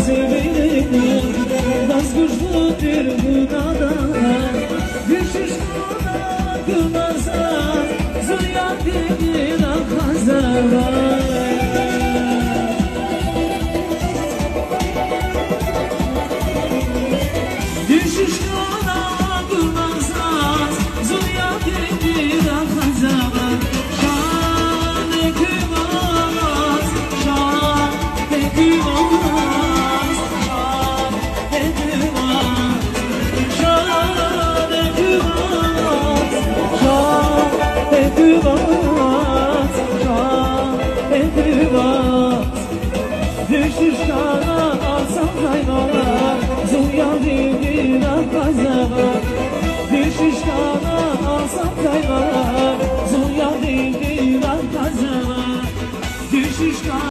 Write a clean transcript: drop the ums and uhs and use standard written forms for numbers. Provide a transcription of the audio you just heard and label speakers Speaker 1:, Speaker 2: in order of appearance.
Speaker 1: severim Baz kuşlu bir bunada Düşüş kılmazsa Zülyan değil akazara Düşüş kılmazsa Zülyan değil akazara Şan ekimaz Şan ekimaz Şan ekimaz Şan ekimaz Şan ekimaz Şan ekimaz Düşüş